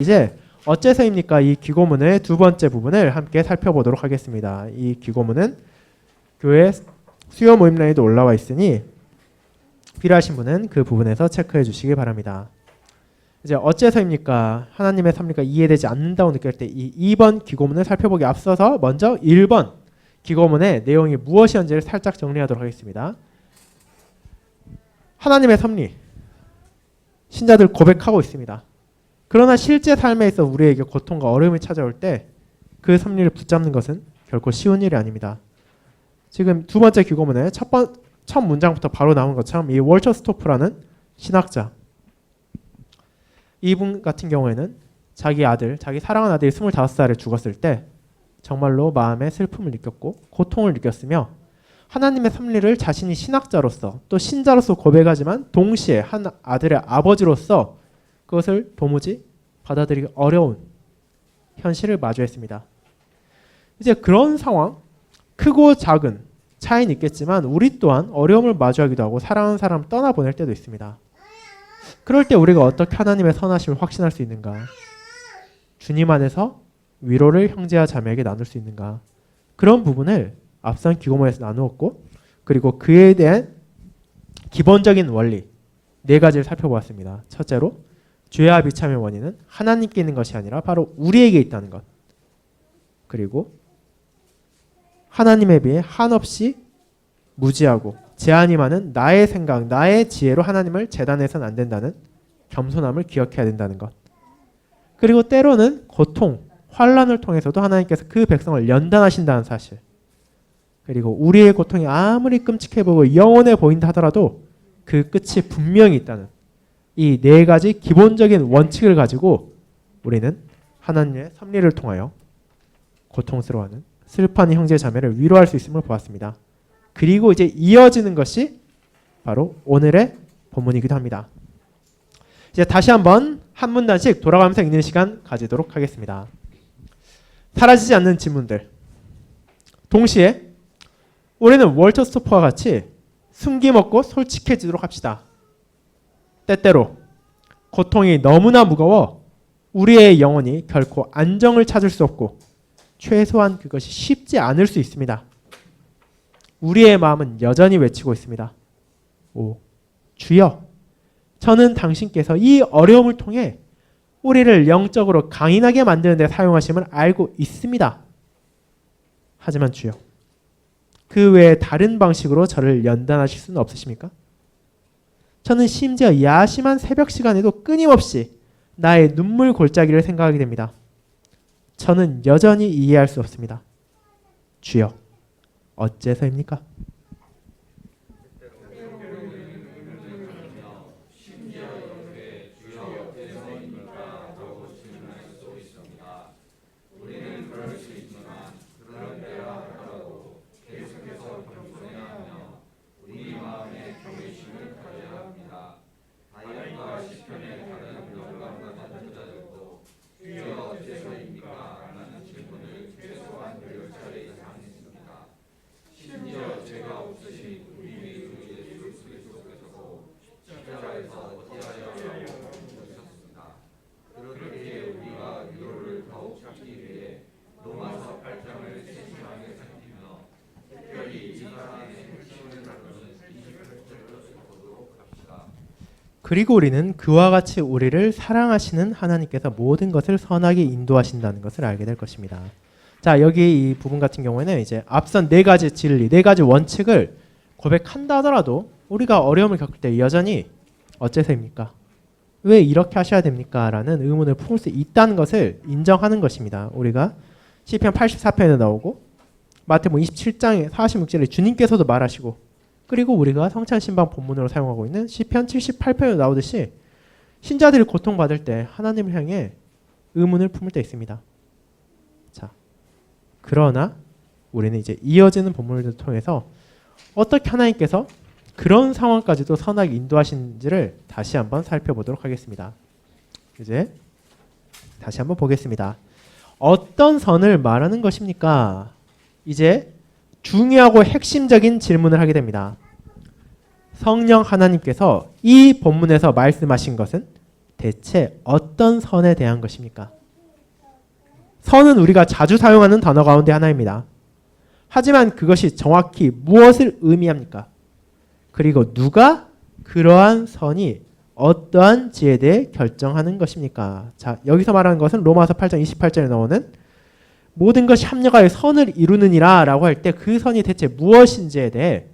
이제 어째서입니까? 이 기고문의 두 번째 부분을 함께 살펴보도록 하겠습니다. 이 기고문은 교회 수요 모임란에도 올라와 있으니 필요하신 분은 그 부분에서 체크해 주시기 바랍니다. 이제 어째서입니까? 하나님의 섭리가 이해되지 않는다고 느낄 때 이 2번 기고문을 살펴보기 앞서서 먼저 1번 기고문의 내용이 무엇이었는지를 살짝 정리하도록 하겠습니다. 하나님의 섭리, 신자들 고백하고 있습니다. 그러나 실제 삶에 있어 우리에게 고통과 어려움이 찾아올 때 그 섭리를 붙잡는 것은 결코 쉬운 일이 아닙니다. 지금 두 번째 기고문의 첫 문장부터 바로 나온 것처럼 이 월처 스토프라는 신학자, 이분 같은 경우에는 자기 사랑하는 아들이 25살에 죽었을 때 정말로 마음에 슬픔을 느꼈고 고통을 느꼈으며 하나님의 섭리를 자신이 신학자로서 또 신자로서 고백하지만 동시에 한 아들의 아버지로서 그것을 도무지 받아들이기 어려운 현실을 마주했습니다. 이제 그런 상황, 크고 작은 차이는 있겠지만 우리 또한 어려움을 마주하기도 하고 사랑하는 사람 떠나보낼 때도 있습니다. 그럴 때 우리가 어떻게 하나님의 선하심을 확신할 수 있는가? 주님 안에서 위로를 형제와 자매에게 나눌 수 있는가? 그런 부분을 앞선 기고문에서 나누었고, 그리고 그에 대한 기본적인 원리 4가지를 살펴보았습니다. 첫째로 죄와 비참의 원인은 하나님께 있는 것이 아니라 바로 우리에게 있다는 것. 그리고 하나님에 비해 한없이 무지하고 제한이 많은 나의 생각, 나의 지혜로 하나님을 재단해서는 안 된다는 겸손함을 기억해야 된다는 것. 그리고 때로는 고통, 환난을 통해서도 하나님께서 그 백성을 연단하신다는 사실. 그리고 우리의 고통이 아무리 끔찍해 보이고 영원해 보인다 하더라도 그 끝이 분명히 있다는 이 4가지 기본적인 원칙을 가지고 우리는 하나님의 섭리를 통하여 고통스러워하는 슬퍼하는 형제 자매를 위로할 수 있음을 보았습니다. 그리고 이제 이어지는 것이 바로 오늘의 본문이기도 합니다. 이제 다시 한번 한 문단씩 돌아가면서 읽는 시간 가지도록 하겠습니다. 사라지지 않는 질문들. 동시에 우리는 월터 스토퍼와 같이 숨김없고 솔직해지도록 합시다. 때때로 고통이 너무나 무거워 우리의 영혼이 결코 안정을 찾을 수 없고 최소한 그것이 쉽지 않을 수 있습니다. 우리의 마음은 여전히 외치고 있습니다. 오, 주여, 저는 당신께서 이 어려움을 통해 우리를 영적으로 강인하게 만드는 데 사용하심을 알고 있습니다. 하지만 주여, 그 외에 다른 방식으로 저를 연단하실 수는 없으십니까? 저는 심지어 야심한 새벽 시간에도 끊임없이 나의 눈물 골짜기를 생각하게 됩니다. 저는 여전히 이해할 수 없습니다. 주여, 어째서입니까? 그리고 우리는 그와 같이 우리를 사랑하시는 하나님께서 모든 것을 선하게 인도하신다는 것을 알게 될 것입니다. 자, 여기 이 부분 같은 경우에는 이제 앞선 4가지 진리, 4가지 원칙을 고백한다 하더라도 우리가 어려움을 겪을 때 여전히 어째서입니까? 왜 이렇게 하셔야 됩니까? 라는 의문을 품을 수 있다는 것을 인정하는 것입니다. 우리가 시편 84편에 나오고 마태복음 27장 46절에 주님께서도 말하시고, 그리고 우리가 성찬신방 본문으로 사용하고 있는 시편 78편에 나오듯이 신자들이 고통받을 때 하나님을 향해 의문을 품을 때 있습니다. 자, 그러나 우리는 이제 이어지는 본문을 통해서 어떻게 하나님께서 그런 상황까지도 선하게 인도하시는지를 다시 한번 살펴보도록 하겠습니다. 이제 다시 한번 보겠습니다. 어떤 선을 말하는 것입니까? 이제 중요하고 핵심적인 질문을 하게 됩니다. 성령 하나님께서 이 본문에서 말씀하신 것은 대체 어떤 선에 대한 것입니까? 선은 우리가 자주 사용하는 단어 가운데 하나입니다. 하지만 그것이 정확히 무엇을 의미합니까? 그리고 누가 그러한 선이 어떠한 지에 대해 결정하는 것입니까? 자, 여기서 말하는 것은 로마서 8장 28절에 나오는 모든 것이 합력하여 선을 이루느니라 라고 할 때 그 선이 대체 무엇인지에 대해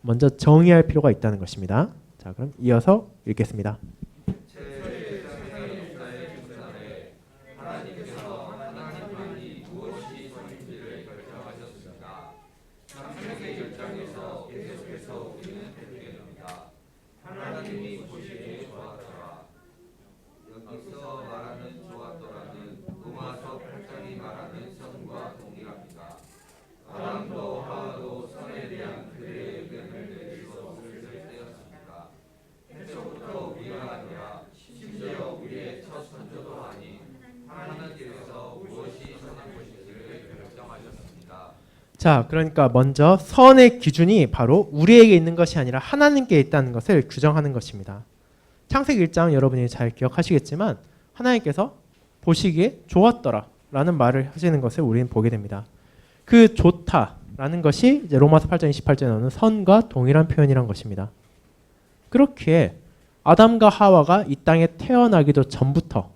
먼저 정의할 필요가 있다는 것입니다. 자, 그럼 이어서 읽겠습니다. 자, 그러니까 먼저 선의 기준이 바로 우리에게 있는 것이 아니라 하나님께 있다는 것을 규정하는 것입니다. 창세기 1장 여러분이 잘 기억하시겠지만 하나님께서 보시기에 좋았더라 라는 말을 하시는 것을 우리는 보게 됩니다. 그 좋다라는 것이 이제 로마서 8장 28절에 나오는 선과 동일한 표현이란 것입니다. 그렇기에 아담과 하와가 이 땅에 태어나기도 전부터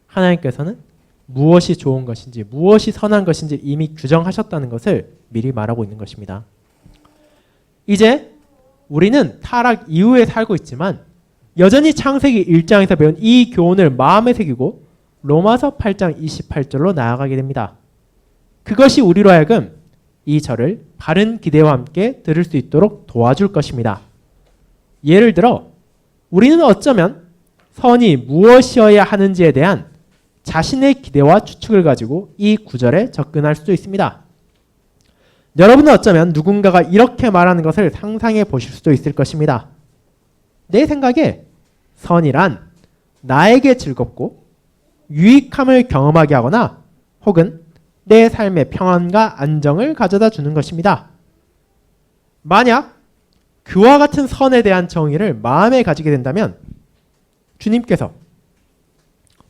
하나님께서는 무엇이 좋은 것인지 무엇이 선한 것인지 이미 규정하셨다는 것을 미리 말하고 있는 것입니다. 이제 우리는 타락 이후에 살고 있지만 여전히 창세기 1장에서 배운 이 교훈을 마음에 새기고 로마서 8장 28절로 나아가게 됩니다. 그것이 우리로 하여금 이 절을 바른 기대와 함께 들을 수 있도록 도와줄 것입니다. 예를 들어 우리는 어쩌면 선이 무엇이어야 하는지에 대한 자신의 기대와 추측을 가지고 이 구절에 접근할 수도 있습니다. 여러분은 어쩌면 누군가가 이렇게 말하는 것을 상상해 보실 수도 있을 것입니다. 내 생각에 선이란 나에게 즐겁고 유익함을 경험하게 하거나 혹은 내 삶의 평안과 안정을 가져다 주는 것입니다. 만약 그와 같은 선에 대한 정의를 마음에 가지게 된다면 주님께서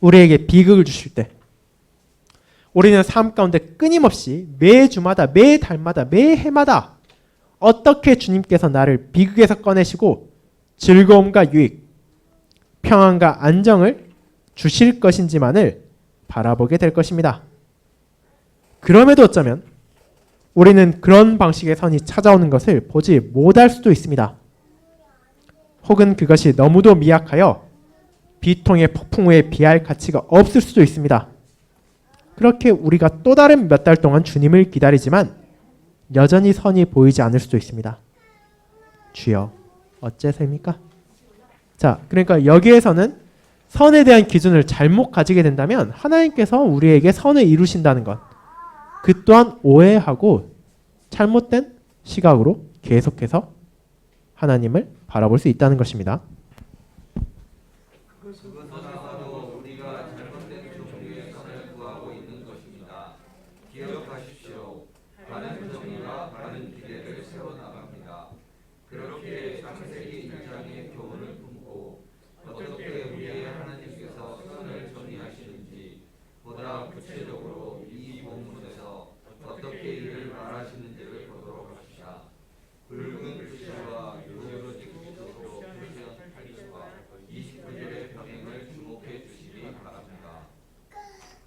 우리에게 비극을 주실 때 우리는 삶 가운데 끊임없이 매주마다 매달마다 매해마다 어떻게 주님께서 나를 비극에서 꺼내시고 즐거움과 유익, 평안과 안정을 주실 것인지만을 바라보게 될 것입니다. 그럼에도 어쩌면 우리는 그런 방식의 선이 찾아오는 것을 보지 못할 수도 있습니다. 혹은 그것이 너무도 미약하여 비통의 폭풍 후에 비할 가치가 없을 수도 있습니다. 그렇게 우리가 또 다른 몇 달 동안 주님을 기다리지만 여전히 선이 보이지 않을 수도 있습니다. 주여 어째서입니까? 자, 그러니까 여기에서는 선에 대한 기준을 잘못 가지게 된다면 하나님께서 우리에게 선을 이루신다는 것, 그 또한 오해하고 잘못된 시각으로 계속해서 하나님을 바라볼 수 있다는 것입니다.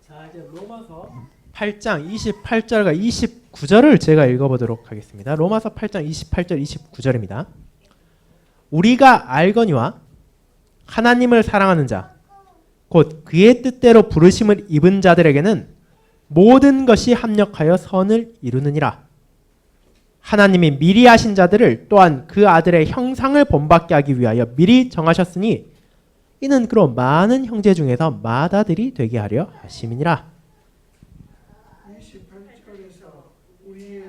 자, 이제 로마서 8장 28절과 29절을 제가 읽어보도록 하겠습니다. 로마서 8장 28절 29절입니다. 우리가 알거니와 하나님을 사랑하는 자, 곧 그의 뜻대로 부르심을 입은 자들에게는 모든 것이 합력하여 선을 이루느니라. 하나님이 미리 하신 자들을 또한 그 아들의 형상을 본받게 하기 위하여 미리 정하셨으니 이는 그로 많은 형제 중에서 맏아들이 되게 하려 하심이니라. 28절에서 우리의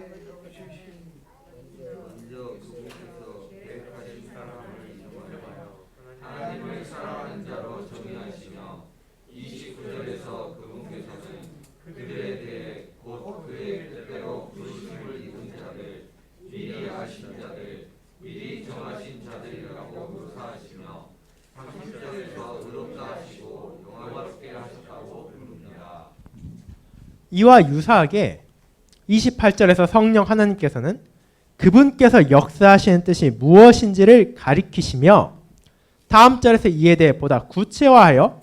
주신 먼저 그분께서 계획하신 사람을 인정하여 하나님을 사랑하는 자로 정의하시며 29절에서 그분께서는 그들에 대해 곧 그의 뜻대로 부르심을 입은 자들, 미리 아신 자들, 미리 정하신 자들이라고 묘사하시며 30절에서 의롭다 하시고 이와 유사하게 28절에서 성령 하나님께서는 그분께서 역사하시는 뜻이 무엇인지를 가리키시며 다음 절에서 이에 대해 보다 구체화하여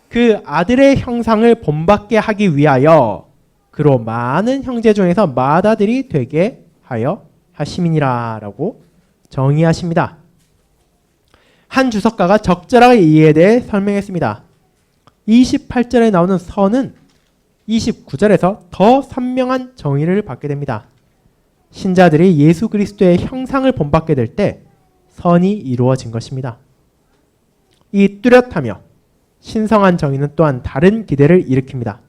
그 아들의 형상을 본받게 하기 위하여 그로 많은 형제 중에서 맏아들이 되게 하여 하심이니라 라고 정의하십니다. 한 주석가가 적절하게 이에 대해 설명했습니다. 28절에 나오는 선은 29절에서 더 선명한 정의를 받게 됩니다. 신자들이 예수 그리스도의 형상을 본받게 될 때 선이 이루어진 것입니다. 이 뚜렷하며 신성한 정의는 또한 다른 기대를 일으킵니다.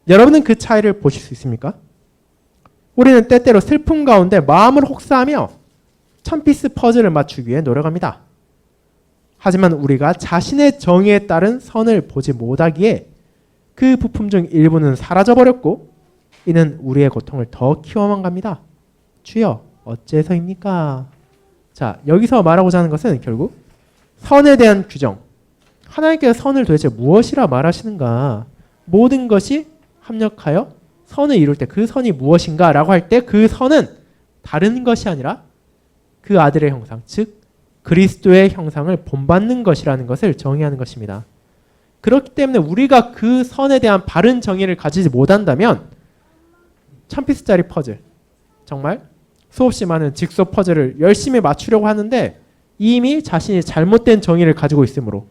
여러분은 그 차이를 보실 수 있습니까? 우리는 때때로 슬픔 가운데 마음을 혹사하며 1000피스 퍼즐을 맞추기 위해 노력합니다. 하지만 우리가 자신의 정의에 따른 선을 보지 못하기에 그 부품 중 일부는 사라져버렸고 이는 우리의 고통을 더 키워만 갑니다. 주여 어째서입니까? 자, 여기서 말하고자 하는 것은 결국 선에 대한 규정, 하나님께서 선을 도대체 무엇이라 말하시는가, 모든 것이 합력하여 선을 이룰 때 그 선이 무엇인가 라고 할 때 그 선은 다른 것이 아니라 그 아들의 형상, 즉 그리스도의 형상을 본받는 것이라는 것을 정의하는 것입니다. 그렇기 때문에 우리가 그 선에 대한 바른 정의를 가지지 못한다면 1000피스짜리 퍼즐, 정말 수없이 많은 직소 퍼즐을 열심히 맞추려고 하는데 이미 자신이 잘못된 정의를 가지고 있으므로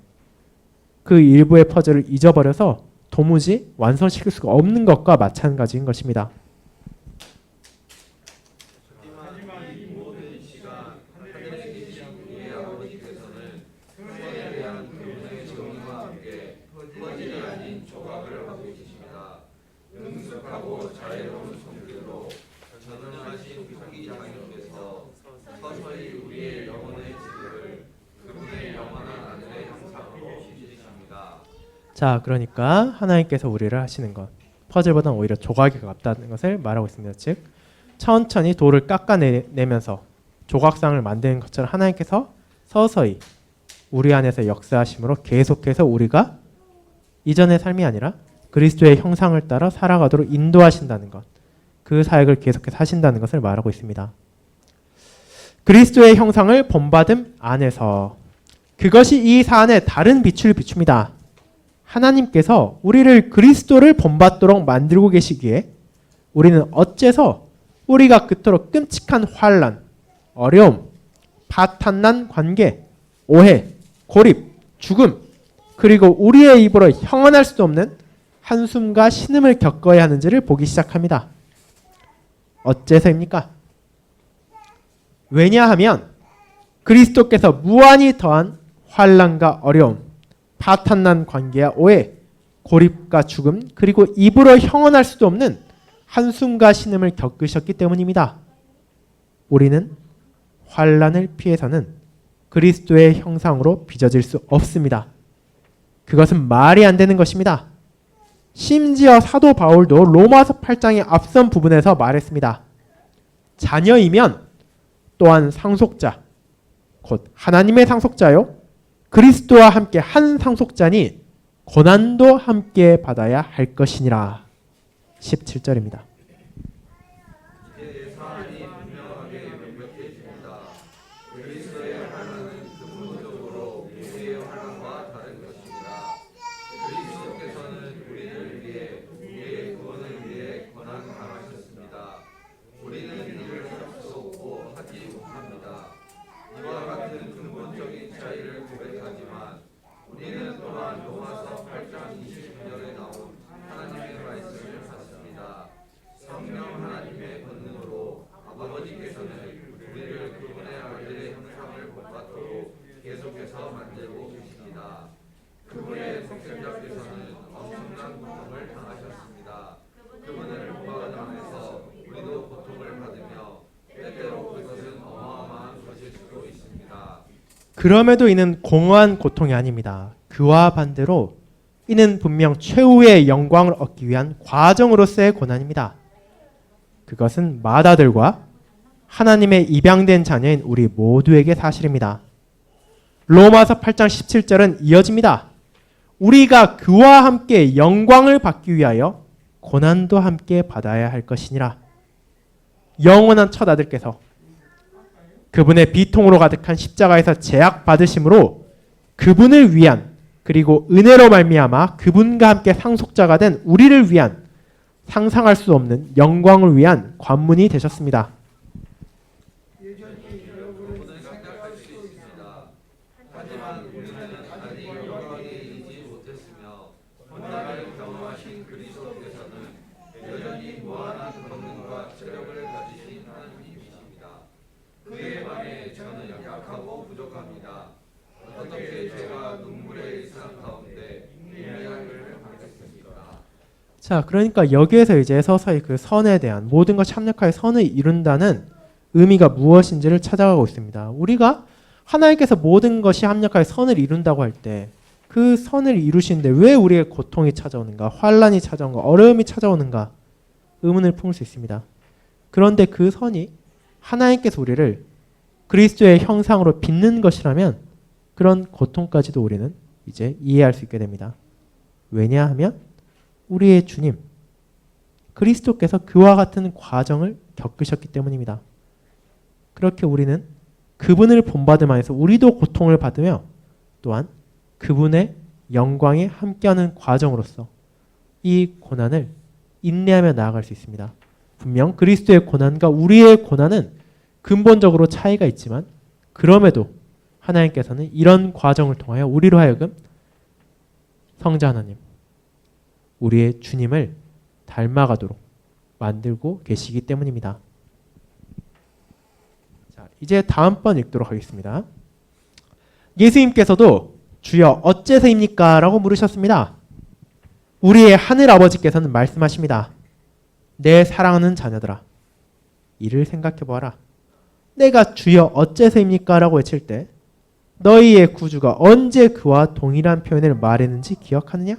그 일부의 퍼즐을 잊어버려서 도무지 완성시킬 수가 없는 것과 마찬가지인 것입니다. 자, 그러니까 하나님께서 우리를 하시는 것, 퍼즐보다는 오히려 조각이 가깝다는 것을 말하고 있습니다. 즉 천천히 돌을 깎아내면서 조각상을 만드는 것처럼 하나님께서 서서히 우리 안에서 역사하심으로 계속해서 우리가 이전의 삶이 아니라 그리스도의 형상을 따라 살아가도록 인도하신다는 것, 그 사역을 계속해서 하신다는 것을 말하고 있습니다. 그리스도의 형상을 본받음 안에서, 그것이 이 사안에 다른 빛을 비춥니다. 하나님께서 우리를 그리스도를 본받도록 만들고 계시기에 우리는 어째서 우리가 그토록 끔찍한 환난, 어려움, 파탄난 관계, 오해, 고립, 죽음, 그리고 우리의 입으로 형언할 수도 없는 한숨과 신음을 겪어야 하는지를 보기 시작합니다. 어째서입니까? 왜냐하면 그리스도께서 무한히 더한 환난과 어려움, 파탄난 관계와 오해, 고립과 죽음, 그리고 입으로 형언할 수도 없는 한숨과 신음을 겪으셨기 때문입니다. 우리는 환난을 피해서는 그리스도의 형상으로 빚어질 수 없습니다. 그것은 말이 안 되는 것입니다. 심지어 사도 바울도 로마서 8장의 앞선 부분에서 말했습니다. 자녀이면 또한 상속자, 곧 하나님의 상속자요 그리스도와 함께 한 상속자니 고난도 함께 받아야 할 것이니라. 17절입니다. 이제 사안이 분명하게 명백해집니다. 그리스도의 환난은 근본적으로 우리의 환난과 다른 것입니다. 그리스도께서는 우리를 위해 우리의 구원을 위해 고난 당하셨습니다. 우리는 이를 할 수 없고 하지 못합니다. 이와 같은 근본적인 차이를 고백하지만 우리는 또한 로마서 8장 29절에 나온 하나님의 말씀을 받습니다. 성령 하나님의 권능으로 아버지께서는 우리를 그분의 아들의 형상을 본받도록 계속해서 만들고 계십니다. 그분의 독생자께서는 엄청난 고통을 당하셨습니다. 그분을 본받은 안에서 우리도 고통을 받으며 때때로 그것은 어마어마한 것일 수도 있습니다. 그럼에도 이는 공허한 고통이 아닙니다. 그와 반대로 이는 분명 최후의 영광을 얻기 위한 과정으로서의 고난입니다. 그것은 맏아들과 하나님의 입양된 자녀인 우리 모두에게 사실입니다. 로마서 8장 17절은 이어집니다. 우리가 그와 함께 영광을 받기 위하여 고난도 함께 받아야 할 것이니라. 영원한 첫 아들께서 그분의 비통으로 가득한 십자가에서 제약 받으심으로 그분을 위한, 그리고 은혜로 말미암아 그분과 함께 상속자가 된 우리를 위한, 상상할 수 없는 영광을 위한 관문이 되셨습니다. 여러분은 생각할 수 있습니다. 하지만 우리는 아직 영광에 이르지 못했으며 혼자를 경험하신 그리스도께서는 여전히 무한한 권능과 체력을 가지신 하나님이십니다. 그에 반해 저는 약하고 부족합니다. 어떻게 제가 눈물의 일상 가운데 인내함을 하겠습니까? 자, 그러니까 여기에서 이제 서서히 그 선에 대한, 모든 것 참력하여 선을 이룬다는 의미가 무엇인지를 찾아가고 있습니다. 우리가 하나님께서 모든 것이 합력하여 선을 이룬다고 할 때 그 선을 이루시는데 왜 우리의 고통이 찾아오는가, 환란이 찾아오는가, 어려움이 찾아오는가 의문을 품을 수 있습니다. 그런데 그 선이 하나님께서 우리를 그리스도의 형상으로 빚는 것이라면 그런 고통까지도 우리는 이제 이해할 수 있게 됩니다. 왜냐하면 우리의 주님 그리스도께서 그와 같은 과정을 겪으셨기 때문입니다. 그렇게 우리는 그분을 본받음 안에서 우리도 고통을 받으며 또한 그분의 영광에 함께하는 과정으로서 이 고난을 인내하며 나아갈 수 있습니다. 분명 그리스도의 고난과 우리의 고난은 근본적으로 차이가 있지만 그럼에도 하나님께서는 이런 과정을 통하여 우리로 하여금 성자 하나님, 우리의 주님을 닮아가도록 만들고 계시기 때문입니다. 자, 이제 다음번 읽도록 하겠습니다. 예수님께서도 주여 어째서입니까? 라고 물으셨습니다. 우리의 하늘 아버지께서는 말씀하십니다. 내 사랑하는 자녀들아, 이를 생각해 보아라. 내가 주여 어째서입니까? 라고 외칠 때 너희의 구주가 언제 그와 동일한 표현을 말했는지 기억하느냐?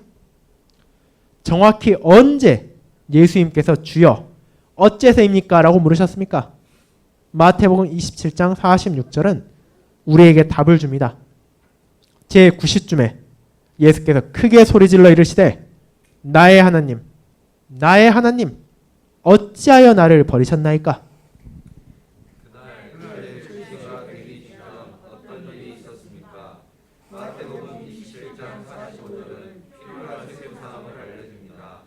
정확히 언제 예수님께서 주여 어째서입니까? 라고 물으셨습니까? 마태복음 27장 46절은 우리에게 답을 줍니다. 제9시쯤에 예수께서 크게 소리질러 이르시되 나의 하나님, 나의 하나님, 어찌하여 나를 버리셨나이까? 그날 그의 출시가 되기 전 어떤 일이 있었습니까? 마태복음 27장 45절은 필요한 세상을 알려줍니다.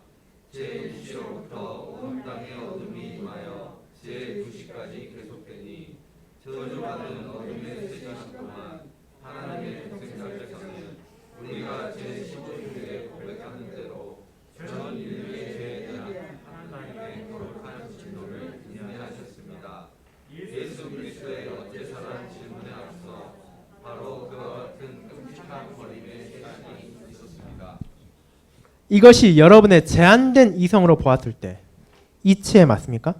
제1시로부터 온 땅에 어둠이 임하여 제9시까지 계속되니 저주받은 어둠의 3시간 동안 하나님의 백성들께서는 우리가 제15주에 고백하는 대로 전 인류의 죄에 대한 하나님의 거룩한 진노를 인내하셨습니다. 예수 그리스도의 어째서란 질문에 앞서 바로 그와 같은 끔찍한 버림의 시간이 있었습니다. 이것이 여러분의 제한된 이성으로 보았을 때 이치에 맞습니까?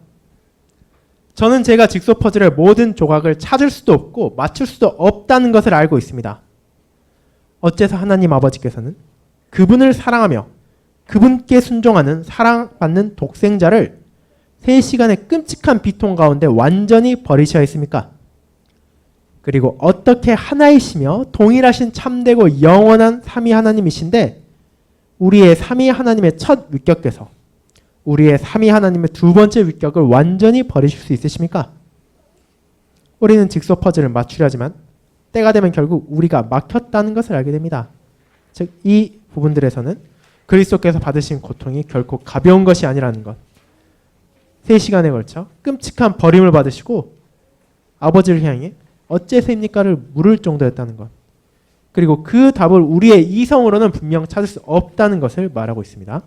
저는 제가 직소 퍼즐의 모든 조각을 찾을 수도 없고 맞출 수도 없다는 것을 알고 있습니다. 어째서 하나님 아버지께서는 그분을 사랑하며 그분께 순종하는 사랑받는 독생자를 3시간의 끔찍한 비통 가운데 완전히 버리셔야 했습니까? 그리고 어떻게 하나이시며 동일하신 참되고 영원한 삼위 하나님이신데 우리의 삼위 하나님의 첫 위격께서 우리의 삼위 하나님의 두 번째 위격을 완전히 버리실 수 있으십니까? 우리는 직소 퍼즐을 맞추려 하지만 때가 되면 결국 우리가 막혔다는 것을 알게 됩니다. 즉 이 부분들에서는 그리스도께서 받으신 고통이 결코 가벼운 것이 아니라는 것, 3시간에 걸쳐 끔찍한 버림을 받으시고 아버지를 향해 어째서입니까를 물을 정도였다는 것, 그리고 그 답을 우리의 이성으로는 분명 찾을 수 없다는 것을 말하고 있습니다.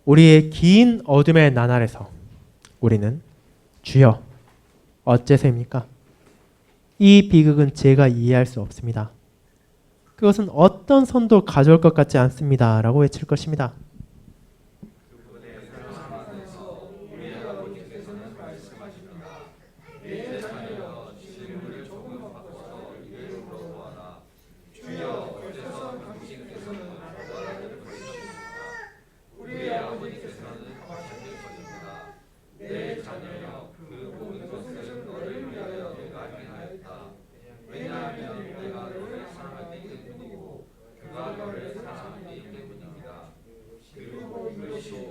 우리의 긴 어둠의 나날에서 우리는 주여 어째서입니까? 이 비극은 제가 이해할 수 없습니다. 그것은 어떤 선도 가져올 것 같지 않습니다. 라고 외칠 것입니다.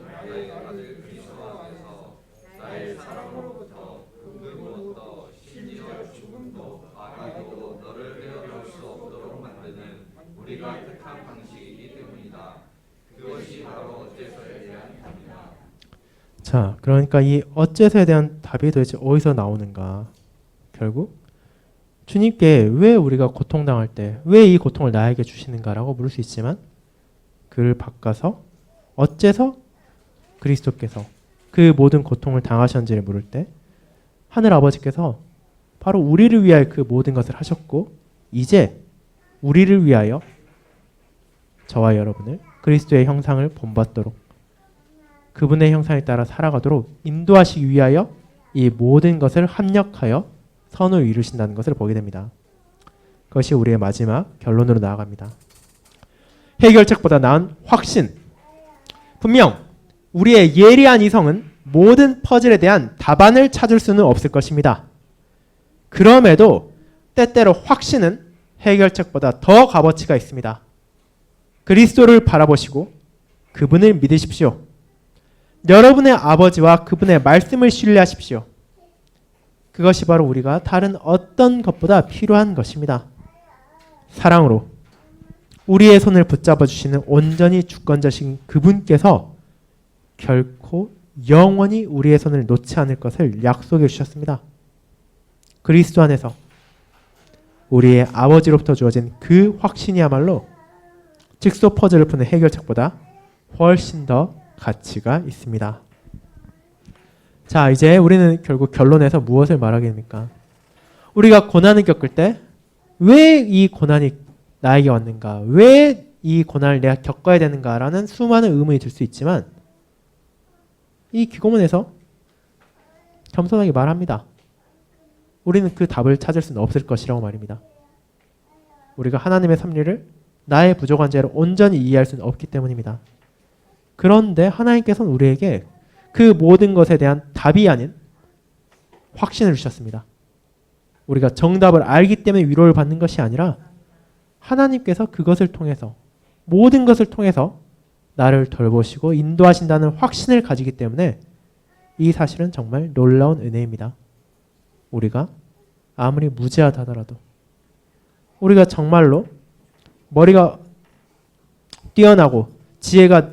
나의 아들 그리스도 안에서 나의 사랑으로부터 금도 얻어 심지어 죽음도 마귀도 너를 빼앗을 수 없도록 만드는 우리가 택한 방식이기 때문이다. 그것이 바로 어째서에 대한 답이다. 자, 그러니까 이 어째서에 대한 답이 도대체 어디서 나오는가? 결국 주님께 왜 우리가 고통당할 때 왜 이 고통을 나에게 주시는가라고 물을 수 있지만 그를 바꿔서 어째서 그리스도께서 그 모든 고통을 당하셨는지를 물을 때 하늘 아버지께서 바로 우리를 위하여 그 모든 것을 하셨고 이제 우리를 위하여 저와 여러분을 그리스도의 형상을 본받도록 그분의 형상에 따라 살아가도록 인도하시기 위하여 이 모든 것을 합력하여 선을 이루신다는 것을 보게 됩니다. 그것이 우리의 마지막 결론으로 나아갑니다. 해결책보다 나은 확신. 분명 우리의 예리한 이성은 모든 퍼즐에 대한 답안을 찾을 수는 없을 것입니다. 그럼에도 때때로 확신은 해결책보다 더 값어치가 있습니다. 그리스도를 바라보시고 그분을 믿으십시오. 여러분의 아버지와 그분의 말씀을 신뢰하십시오. 그것이 바로 우리가 다른 어떤 것보다 필요한 것입니다. 사랑으로 우리의 손을 붙잡아 주시는 온전히 주권자신 그분께서 결코 영원히 우리의 손을 놓지 않을 것을 약속해 주셨습니다. 그리스도 안에서 우리의 아버지로부터 주어진 그 확신이야말로 직소 퍼즐을 푸는 해결책보다 훨씬 더 가치가 있습니다. 자, 이제 우리는 결국 결론에서 무엇을 말하게 됩니까? 우리가 고난을 겪을 때 왜 이 고난이 나에게 왔는가? 왜 이 고난을 내가 겪어야 되는가라는 수많은 의문이 들 수 있지만 이 기고문에서 겸손하게 말합니다. 우리는 그 답을 찾을 수는 없을 것이라고 말입니다. 우리가 하나님의 섭리를 나의 부족한 죄로 온전히 이해할 수는 없기 때문입니다. 그런데 하나님께서는 우리에게 그 모든 것에 대한 답이 아닌 확신을 주셨습니다. 우리가 정답을 알기 때문에 위로를 받는 것이 아니라 하나님께서 그것을 통해서 모든 것을 통해서 나를 돌보시고 인도하신다는 확신을 가지기 때문에 이 사실은 정말 놀라운 은혜입니다. 우리가 아무리 무지하다 하더라도 우리가 정말로 머리가 뛰어나고 지혜가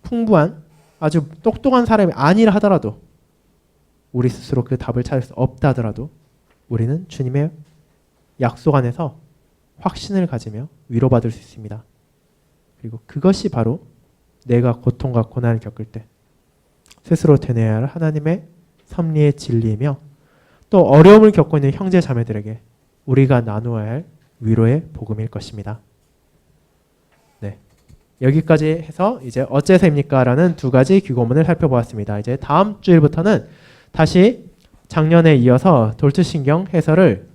풍부한 아주 똑똑한 사람이 아니라 하더라도 우리 스스로 그 답을 찾을 수 없다 하더라도 우리는 주님의 약속 안에서 확신을 가지며 위로받을 수 있습니다. 그리고 그것이 바로 내가 고통과 고난을 겪을 때 스스로 되뇌어야 할 하나님의 섭리의 진리이며 또 어려움을 겪고 있는 형제 자매들에게 우리가 나누어야 할 위로의 복음일 것입니다. 네, 여기까지 해서 이제 어째서입니까? 라는 두 가지 귀고문을 살펴보았습니다. 이제 다음 주일부터는 다시 작년에 이어서 돌투신경 해설을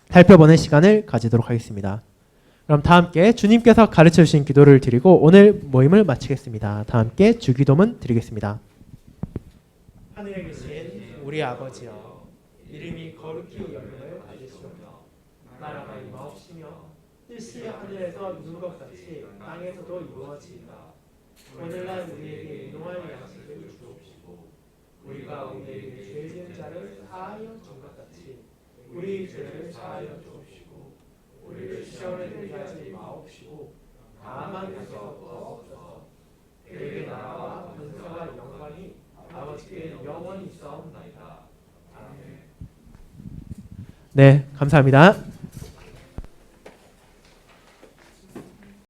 살펴보는 시간을 가지도록 하겠습니다. 그럼 다 함께 주님께서 가르쳐 주신 기도를 드리고 오늘 모임을 마치겠습니다. 다 함께 주기도문 드리겠습니다. 하늘에 계신 우리 아버지여, 이름이 거룩히 여김을 받으시오며 나라가 임하옵시며 뜻이 하늘에서 이룬 것 같이 땅에서도 이루어지이다. 오늘날 우리에게 일용할 양식을 주옵시고 우리가 우리에게 죄 지은 자를 사하여 준 것 같이 우리 죄를 사하여 주옵시고 우리를 시험에 들게 하지 마옵시고 다만 주옵소서. 그에게 나라와 권세와 영광이 아버지께 영원히 있사옵나이다. 아멘. 네, 감사합니다.